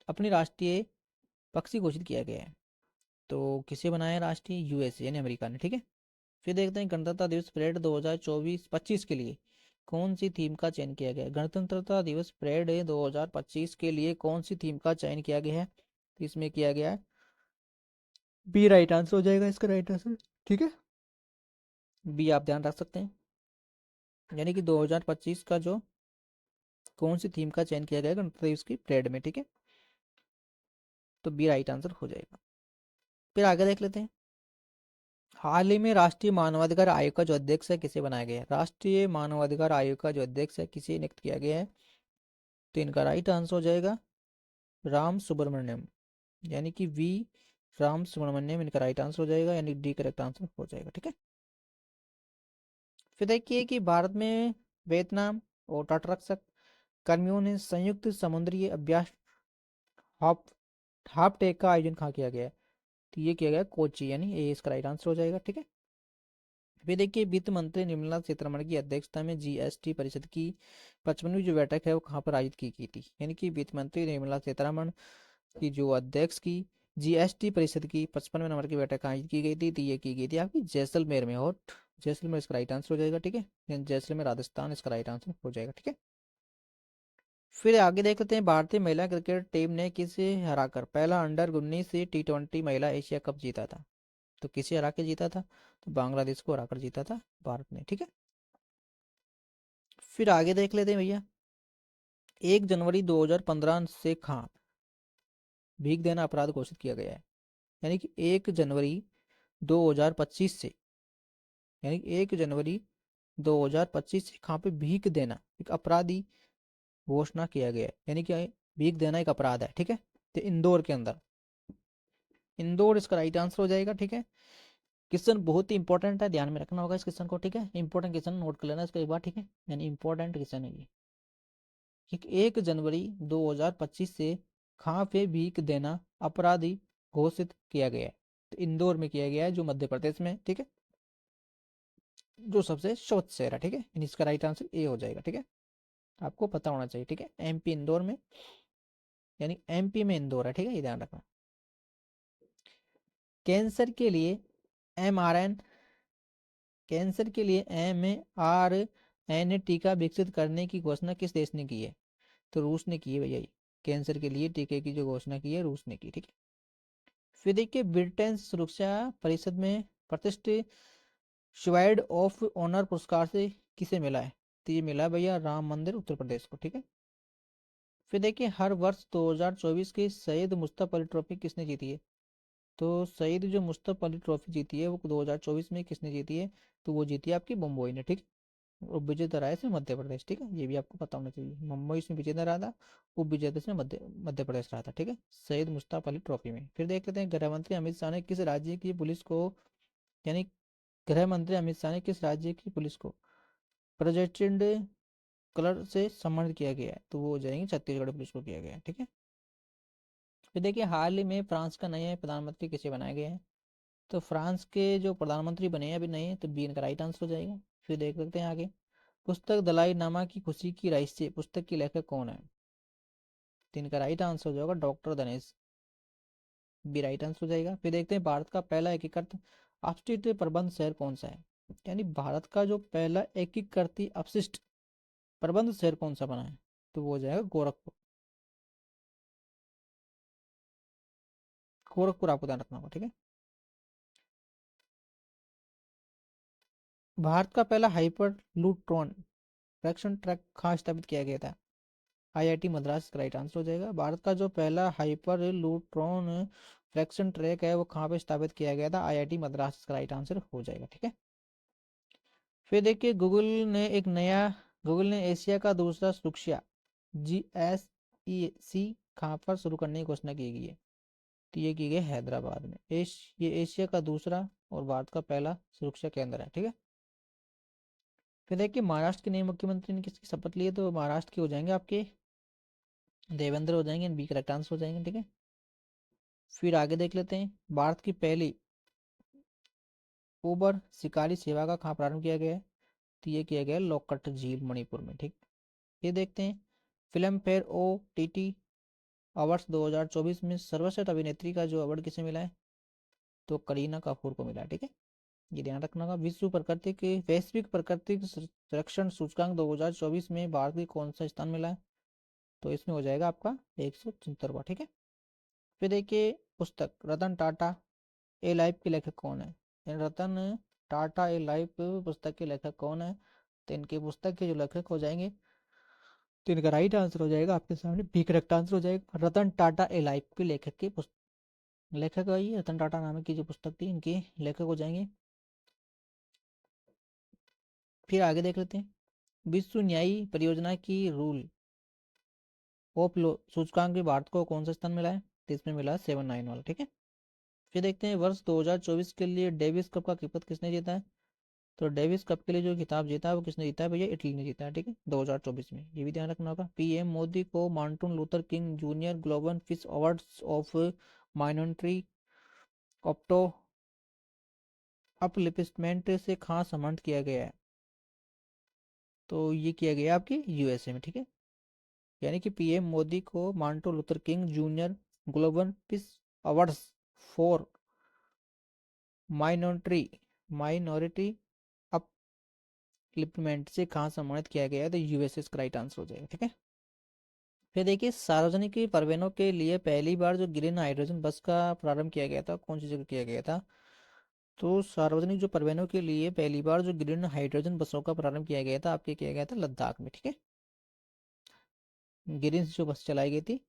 अपनी राष्ट्रीय पक्षी घोषित किया गया है? तो किसे बनाया राष्ट्रीय? यूएसए यानी अमेरिका ने, ठीक है। फिर देखते हैं गणतंत्रता दिवस परेड 2024-25 के लिए कौन सी थीम का चयन किया गया है? गणतंत्रता दिवस परेड 2025 के लिए कौन सी थीम का चयन किया गया है? तो इसमें किया गया है बी राइट आंसर हो जाएगा, इसका राइट आंसर, ठीक है, बी आप ध्यान रख सकते हैं, यानी कि 2025 का जो कौन सी थीम का चयन किया गया है गणतंत्र दिवस की परेड में, ठीक है, तो बी राइट आंसर हो जाएगा। फिर आगे देख लेते हैं हाल ही में राष्ट्रीय मानवाधिकार आयोग का जो अध्यक्ष है किसे बनाया गया है? राष्ट्रीय मानवाधिकार आयोग का जो अध्यक्ष है किसे नियुक्त किया गया है? तो इनका राइट आंसर हो जाएगा राम सुब्रमण्यम, यानी कि वी राम सुब्रमण्यम इनका राइट आंसर हो जाएगा, यानी डी करेक्ट आंसर हो जाएगा, ठीक है। फिर देखिए कि भारत में वियतनाम और तटरक्षक कर्मियों ने संयुक्त समुद्री अभ्यास हाफ हाफ टेक का आयोजन कहाँ किया गया है? तो ये किया गया कोची, यानी ए इसका राइट आंसर हो जाएगा, ठीक है। फिर देखिए वित्त मंत्री निर्मला सीतारमण की अध्यक्षता में जीएसटी परिषद की 55वीं जो बैठक है वो कहाँ पर आयोजित की गई थी? यानी कि वित्त मंत्री निर्मला सीतारमण की जो अध्यक्ष की जीएसटी परिषद की 55वें नंबर की बैठक आयोजित की गई थी, तो ये की गई थी आपकी जैसलमेर में, और जैसलमेर इसका राइट आंसर हो जाएगा, ठीक है, जैसलमेर राजस्थान इसका राइट आंसर हो जाएगा, ठीक है। फिर आगे देख लेते हैं भारतीय महिला क्रिकेट टीम ने किसे हराकर पहला अंडर 19 T20 महिला एशिया कप जीता था? तो किसे हरा के जीता था? तो बांग्लादेश को हराकर जीता था भारत ने, ठीक है। फिर आगे देख लेते हैं भैया 1 जनवरी 2015 से कहाँ भीख देना अपराध घोषित किया गया है। यानी कि 1 जनवरी 2025 से, यानी कि 1 जनवरी 2025 से कहाँ पे भीख देना एक अपराधी घोषणा किया गया है। यानी कि भीख देना एक अपराध है, ठीक है। तो इंदौर के अंदर, इंदौर इसका राइट आंसर हो जाएगा, ठीक है। क्वेश्चन बहुत ही इंपॉर्टेंट है, ध्यान में रखना होगा इस क्वेश्चन को, ठीक है। इंपॉर्टेंट क्वेश्चन नोट कर लेना इसको एक बार, ठीक है। यानी इंपॉर्टेंट क्वेश्चन है ये। 1 जनवरी 2025 से कहाँ पे भीख देना अपराधी घोषित किया गया है? तो इंदौर में किया गया है, जो मध्य प्रदेश में है, ठीक है, जो सबसे स्वच्छ शहर है, ठीक है। यानी इसका राइट आंसर ए हो जाएगा, ठीक है। आपको पता होना चाहिए, ठीक है। एमपी इंदौर में, यानी एमपी में इंदौर है, ठीक है, ये ध्यान रखना। कैंसर के लिए एमआरएन कैंसर के लिए mRNA टीका विकसित करने की घोषणा किस देश ने की है? तो रूस ने की है भैया ये। कैंसर के लिए टीके की जो घोषणा की है रूस ने की, ठीक है। फिर देखिए, ब्रिटेन सुरक्षा परिषद में प्रतिष्ठित शिवाइड ऑफ ऑनर पुरस्कार से किसे मिला है? तो ये मिला है भैया राम मंदिर उत्तर प्रदेश को, ठीक है। फिर देखिए, हर वर्ष 2024 की सैयद मुश्ताक अली ट्रॉफी किसने जीती है? तो सईद जो मुश्ताक अली ट्रॉफी जीती है वो 2024 में किसने जीती है? तो वो जीती है आपकी मुंबई ने, ठीक है। और विजेता रहा है इसमें मध्य प्रदेश, ठीक है, ये भी आपको पता होना चाहिए। मुंबई इसमें विजेता रहा था, उप विजेता इसमें मध्य प्रदेश रहा था, ठीक है, सईद मुश्ताक अली ट्रॉफी में। फिर देख लेते हैं, गृह मंत्री अमित शाह ने किस राज्य की पुलिस को, यानी गृह मंत्री अमित शाह ने किस राज्य की पुलिस को प्रेजेंटेड कलर से सम्मानित किया गया है? तो वो हो जाएंगे छत्तीसगढ़ पुलिस को किया गया है, ठीक है। फिर देखिए, हाल ही में फ्रांस का नया प्रधानमंत्री किसे बनाया गया है? तो फ्रांस के जो प्रधानमंत्री बने हैं अभी नए, तो बी इनका राइट आंसर हो जाएगा। फिर देख सकते हैं आगे, पुस्तक दलाई नामा की खुशी की राइस पुस्तक की लेखक कौन है? तो इनका राइट आंसर हो जाएगा doctor Dinesh, B right answer हो जाएगा। फिर देखते हैं, भारत का पहला एकीकृत अपशिष्ट प्रबंध शहर कौन सा है? यानी भारत का जो पहला एकीकृत अपशिष्ट प्रबंध शहर कौन सा बना है? तो वो हो जाएगा गोरखपुर। गोरखपुर आपको ध्यान रखना होगा, ठीक है। भारत का पहला हाइपर लूट्रॉन फ्रैक्शन ट्रैक कहाँ स्थापित किया गया था? आईआईटी मद्रास का राइट आंसर हो जाएगा। भारत का जो पहला हाइपर लूट्रॉन फ्रैक्शन ट्रैक है वो कहाँ पे स्थापित किया गया था? आईआईटी मद्रास का राइट आंसर हो जाएगा, ठीक है। फिर देखिए, गूगल ने एशिया का दूसरा सुरक्षा GSEC कहाँ पर शुरू करने की घोषणा की गई है? तो ये की गई हैदराबाद में। ये एशिया का दूसरा और भारत का पहला सुरक्षा केंद्र है, ठीक है। फिर देखिए, महाराष्ट्र के नए मुख्यमंत्री ने किसकी शपथ ली है? तो महाराष्ट्र के हो जाएंगे आपके देवेंद्र हो जाएंगे, बी करेक्ट आंसर हो जाएंगे, ठीक है। फिर आगे देख लेते हैं, भारत की पहली उबर शिकारी सेवा का कहाँ प्रारंभ किया गया है? तो ये किया गया है लोकट झील मणिपुर में, ठीक। ये देखते हैं, फिल्म फेयर OTT अवार्ड्स 2024 में सर्वश्रेष्ठ अभिनेत्री का जो अवार्ड किसे मिला है? तो करीना कपूर को मिला है, ठीक है। ये ध्यान रखना होगा। वैश्विक प्राकृतिक संरक्षण सूचकांक 2024 में भारत को कौन सा स्थान मिला है? तो इसमें हो जाएगा आपका 174वां, ठीक है। फिर देखिए, पुस्तक रतन टाटा ए लाइफ के लेखक कौन है? रतन टाटा ए लाइफ पुस्तक के लेखक कौन है? तो इनके पुस्तक के जो लेखक हो जाएंगे, तो इनका राइट आंसर हो जाएगा आपके सामने बी करेक्ट आंसर हो जाएगा। रतन टाटा ए लाइफ के लेखक की लेखक है ये, रतन टाटा नाम की जो पुस्तक थी इनके लेखक हो जाएंगे। फिर आगे देख लेते हैं, विश्व न्यायी परियोजना की रूल ऑफ लो सूचकांक में भारत को कौन सा स्थान मिला है? तो इसमें मिला है 791 वाला, ठीक है। फिर देखते हैं, वर्ष 2024 के लिए डेविस कप का खिताब किसने जीता है? तो डेविस कप के लिए जो खिताब जीता है वो किसने जीता है भैया? इटली ने जीता है, ठीक है, 2024 में। ये भी ध्यान रखना होगा। पीएम मोदी को Martin Luther king junior global piece awards of minority opto upliftment से कहाँ सम्मानित किया गया है? तो ये किया गया आपके यूएसए में, ठीक है। यानी कि पीएम मोदी को Martin Luther king junior global piece awards for minority minority upliftment से कहाँ सम्मानित किया गया है? तो यूएसए का राइट आंसर हो जाएगा, ठीक है। फिर देखिए, सार्वजनिक परिवहनों के लिए पहली बार जो ग्रीन हाइड्रोजन बस का प्रारंभ किया गया था कौन सी जगह किया गया था? तो सार्वजनिक जो परिवहनों के लिए पहली बार जो ग्रीन हाइड्रोजन बसों का प्रारंभ किया गया था आपके किया गया था लद्दाख में, ठीक है। ग्रीन जो बस चलाई गई थी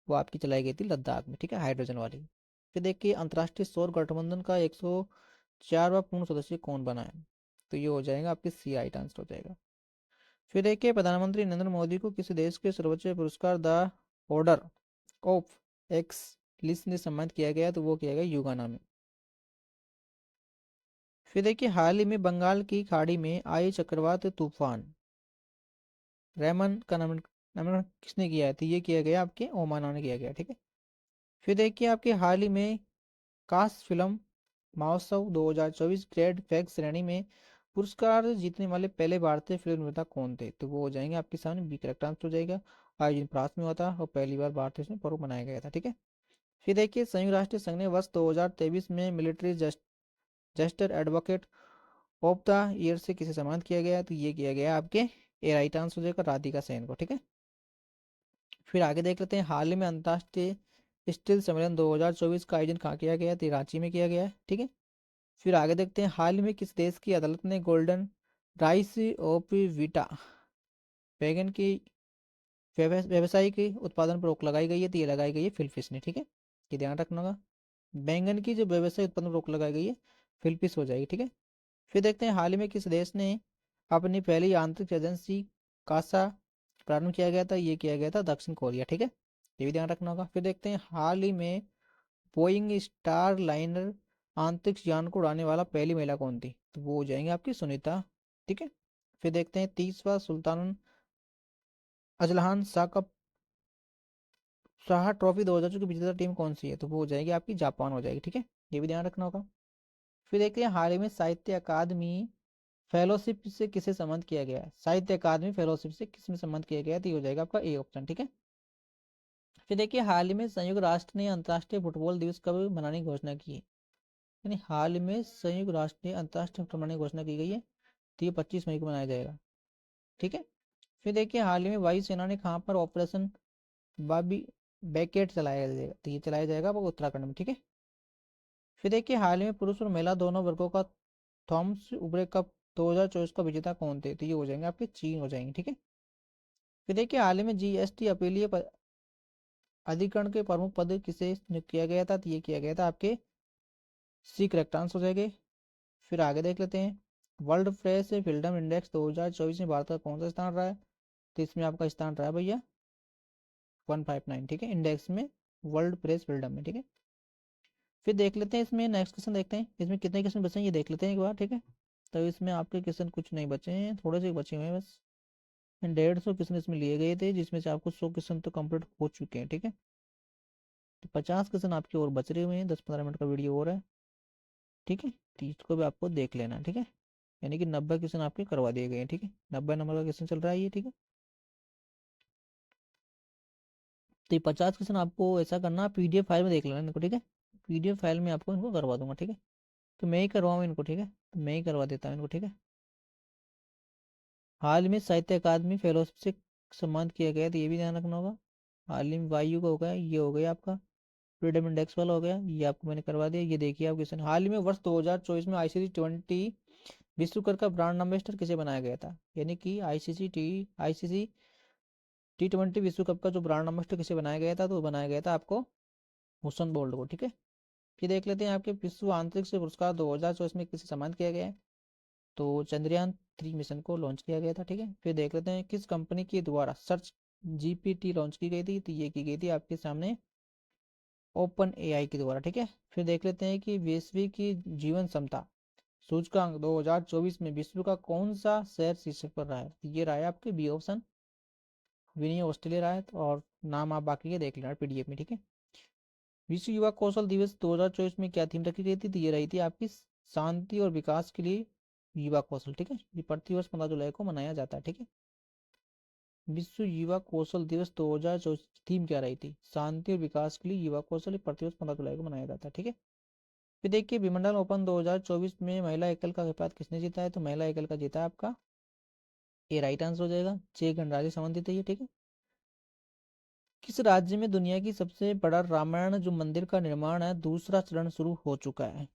वो आपकी चलाई गई थी लद्दाख में, ठीक है, हाइड्रोजन वाली। फिर देखिए अंतर्राष्ट्रीय सौर गठबंधन का 104वां पूर्ण सदस्य कौन बना है, तो ये हो जाएगा आपके सी, राइट आंसर हो जाएगा। फिर देखिए प्रधानमंत्री नरेंद्र मोदी को किसी देश के सर्वोच्च पुरस्कार the order of x list ने सम्मानित किया गया, तो वो किया गया युगाना में। फिर देखिए हाल ही में बंगाल की खाड़ी में आए चक्रवात तूफान रेमन का नामकरण किसने किया है, तो ये किया गया आपके ओमाना ने किया गया, ठीक है। फिर देखिए आपके हाल ही में कांस फिल्म महोत्सव 2024 ग्रेड फैक्स श्रेणी में पुरस्कार जीतने वाले पहले भारतीय फिल्म निर्माता कौन थे, तो वो हो जाएंगे आपके सामने, बी करेक्ट आंसर हो जाएगा। आयोजन फ्रांस में हुआ था और पहली बार भारत में पर्व मनाया गया था, ठीक है। फिर देखिए संयुक्त राष्ट्र संघ ने वर्ष 2023 में military Juster advocate of the year से किसे सम्मानित किया गया, तो ये किया गया आपके ए, राइट आंसर हो जाएगा राधिका सेन को, ठीक है। फिर आगे देख लेते हैं हाल ही में अंतर्राष्ट्रीय स्टील सम्मेलन 2024 का आयोजन कहाँ किया गया, तो रांची में किया गया है, ठीक है। फिर आगे देखते हैं हाल ही में किस देश की अदालत ने गोल्डन राइस ऑफ वीटा बैगन की व्यवसायिक उत्पादन पर रोक लगाई गई है, तो ये लगाई गई है फिलफिश ने, ठीक है, ये ध्यान रखना होगा। बैंगन की जो व्यवसाय उत्पादन पर रोक लगाई गई है फिलफिश हो जाएगी, ठीक है। फिर देखते हैं हाल ही में किस देश ने अपनी पहली आंतरिक एजेंसी कासा प्रारंभ किया गया था, ये किया गया था दक्षिण कोरिया, ठीक है, ये भी ध्यान रखना होगा। फिर देखते हैं हाल ही में बोइंग स्टार लाइनर अंतरिक्ष यान को उड़ाने वाला पहली महिला कौन थी, तो वो हो जाएंगे आपकी सुनीता, ठीक है। फिर देखते हैं 30वां सुल्तान अजलान शाह ट्रॉफी 2024 की विजेता टीम कौन सी है, तो वो हो जाएगी आपकी जापान हो जाएगी, ठीक है, ये भी ध्यान रखना होगा। फिर देखते हैं हाल ही में साहित्य अकादमी फेलोशिप से किसे सम्मानित किया गया है, साहित्य अकादमी फेलोशिप से किस में सम्मानित किया गया है, तो ये हो जाएगा आपका ए ऑप्शन, ठीक है। फिर देखिए हाल ही में संयुक्त राष्ट्र ने अंतर्राष्ट्रीय फुटबॉल दिवस कब मनाने की घोषणा की है, यानी हाल में संयुक्त राष्ट्र ने अंतर्राष्ट्रीय फुटबॉल मनाने की घोषणा की गई है, तो ये 25 मई को मनाया जाएगा, ठीक है। फिर देखिए हाल ही में वायुसेना ने कहाँ पर ऑपरेशन बाबी बैकेट चलाया जाएगा, तो ये चलाया जाएगा वो उत्तराखंड में, ठीक है। फिर देखिए हाल ही में पुरुष और महिला दोनों वर्गों का थॉमस उबरे कप 2024 का विजेता कौन थे, तो ये हो जाएंगे आपके चीन हो जाएंगे, ठीक है। फिर देखिए हाल ही में जीएसटी अपीलीय अधिकरण के प्रमुख पद किसे नियुक्त किया गया था, तो ये किया गया था आपके सी, करेक्ट आंसर हो जाएंगे। फिर आगे देख लेते हैं वर्ल्ड प्रेस फ्रीडम इंडेक्स 2024 में भारत का कौन सा स्थान रहा है, तो इसमें आपका स्थान रहा है भैया 159, ठीक है, इंडेक्स में वर्ल्ड प्रेस फ्रीडम में, ठीक है। फिर देख लेते हैं इसमें नेक्स्ट क्वेश्चन देखते हैं, इसमें कितने क्वेश्चन बचे हैं ये देख लेते हैं एक बार, ठीक है। तो इसमें आपके क्वेश्चन कुछ नहीं बचे हैं, थोड़े से बचे हुए हैं बस। 150 क्वेश्चन इसमें लिए गए थे, जिसमें से आपको 100 क्वेश्चन तो कंप्लीट हो चुके हैं, ठीक है। तो 50 क्वेश्चन आपके और बच रहे हुए हैं, 10-15 मिनट का वीडियो और है, ठीक है, तो इसको भी आपको देख लेना, ठीक है। यानी कि 90 क्वेश्चन आपके करवा दिए गए हैं, ठीक है, 90 नंबर का क्वेश्चन चल रहा है ये, ठीक है। तो ये 50 क्वेश्चन आपको ऐसा करना पीडीएफ फाइल में देख लेना इनको, ठीक है, पीडीएफ फाइल में आपको इनको करवा दूंगा, ठीक है। तो मैं ही करवाऊँ इनको, ठीक है, तो मैं ही करवा देता हूँ इनको, ठीक है। हाल में साहित्य अकादमी फेलोशिप से सम्मानित किया गया, तो ये भी ध्यान रखना होगा। हाल ही में वायु का हो गया, ये हो गया आपका फ्रीडम इंडेक्स वाला हो गया, ये आपको मैंने करवा दिया। ये देखिए आप क्वेश्चन, हाल ही में वर्ष 2024 में ICC 20 विश्व कप का ब्रांड एम्बेसडर किसे बनाया गया था, यानी कि आईसीसी T20 विश्व कप का जो ब्रांड एम्बेसडर किसे बनाया गया था, तो वो बनाया गया था आपको हुसैन बोल्ट को, ठीक है। फिर देख लेते हैं आपके विश्व अंतरिक्ष पुरस्कार 2024 में किसे सम्मानित किया गया है, तो चंद्रयान 3 मिशन को लॉन्च किया गया था, ठीक है। फिर देख लेते हैं किस कंपनी के द्वारा सर्च जीपीटी लॉन्च की गई थी, तो ये की गई थी आपके सामने ओपन एआई के द्वारा, ठीक है। फिर देख लेते हैं कि वैश्विक की जीवन क्षमता सूचकांक 2024 में विश्व का कौन सा शहर शीर्षक पर रहा है, तो ये रहा है आपके बी ऑप्शन विनी ऑस्ट्रेलिया रहा है, और नाम आप बाकी के देख लेना पीडीएफ में, ठीक है। विश्व युवा कौशल दिवस 2024 में क्या थीम रखी गई थी, तो ये रही थी आपकी शांति और विकास के लिए युवा कौशल, ठीक है, ये प्रतिवर्ष 15 जुलाई को मनाया जाता है, ठीक है। विश्व युवा कौशल दिवस 2024 थीम क्या रही थी, शांति और विकास के लिए युवा कौशल, प्रतिवर्ष 15 जुलाई को मनाया जाता है, ठीक है। फिर देखिए विंबलडन ओपन 2024 में महिला एकल का खिताब किसने जीता है, तो महिला एकल का जीता है आपका ए, राइट आंसर हो जाएगा चे गणराज्य संबंधित है ये, ठीक है। किस राज्य में दुनिया की सबसे बड़ा रामायण जो मंदिर का निर्माण है दूसरा चरण शुरू हो चुका है,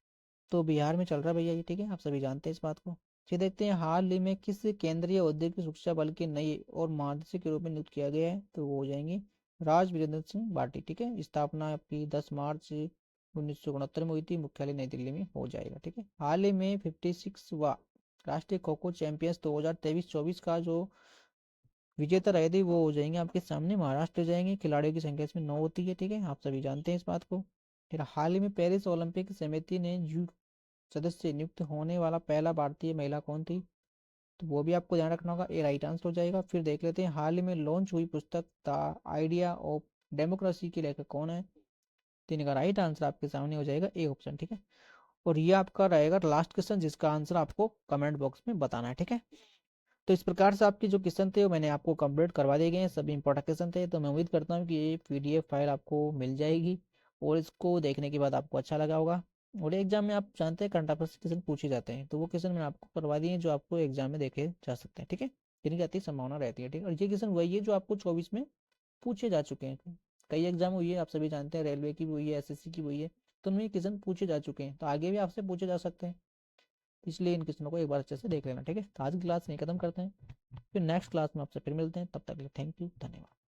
तो बिहार में चल रहा है भैया ये, ठीक है, आप सभी जानते हैं इस बात को। फिर देखते हैं हाल ही में किस केंद्रीय औद्योगिक सुरक्षा बल के नए और महानिदेशक के रूप में नियुक्त किया गया है, तो वो हो जाएंगे राज वीरेंद्र सिंह भाटी, ठीक है। स्थापना आपकी 10 मार्च 1969 में हुई थी, मुख्यालय नई दिल्ली में हो जाएगा, ठीक है। हाल ही में 56वां राष्ट्रीय खो खो चैंपियंस 2023-24 का जो विजेता रहे थे वो हो जाएंगे आपके सामने, महाराष्ट्र जाएंगे। खिलाड़ियों की संख्या इसमें 9 होती है, ठीक है, आप सभी जानते हैं इस बात को। फिर हाल ही में पेरिस ओलंपिक समिति ने सदस्य नियुक्त होने वाला पहला भारतीय महिला कौन थी, तो वो भी आपको ध्यान रखना होगा, ये राइट आंसर हो जाएगा। फिर देख लेते हैं हाल ही में लॉन्च हुई पुस्तक द आइडिया ऑफ डेमोक्रेसी के लेखक कौन है, तो इनका राइट आंसर आपके सामने हो जाएगा ए ऑप्शन, ठीक है। और ये आपका रहेगा लास्ट क्वेश्चन जिसका आंसर आपको कमेंट बॉक्स में बताना है, ठीक है। तो इस प्रकार से आपके जो क्वेश्चन थे वो मैंने आपको कंप्लीट करवा दिए गए हैं, सभी इंपॉर्टेंट क्वेश्चन थे। तो मैं उम्मीद करता हूँ कि ये पीडीएफ फाइल आपको मिल जाएगी और इसको देखने के बाद आपको अच्छा लगा होगा। और एग्जाम में आप जानते हैं करंट अफेयर्स क्वेश्चन पूछे जाते हैं, तो वो क्वेश्चन मैंने आपको करवा दिए हैं जो आपको एग्जाम में देखे जा सकते हैं, ठीक है। जिनकी आती संभावना रहती है, ठीक है। और ये क्वेश्चन वही है जो आपको 24 में पूछे जा चुके हैं। कई एग्जाम हुई है, आप सभी जानते हैं, रेलवे की भी हुई है, एसएससी की भी हुई है, तो उनमें क्वेश्चन पूछे जा चुके हैं, तो आगे भी आपसे पूछे जा सकते हैं। इसलिए इन क्वेश्चनों को एक बार अच्छे से देख लेना, ठीक है। तो आज की क्लास नहीं खत्म करते हैं, फिर नेक्स्ट क्लास में आपसे फिर मिलते हैं, तब तक के लिए थैंक यू, धन्यवाद।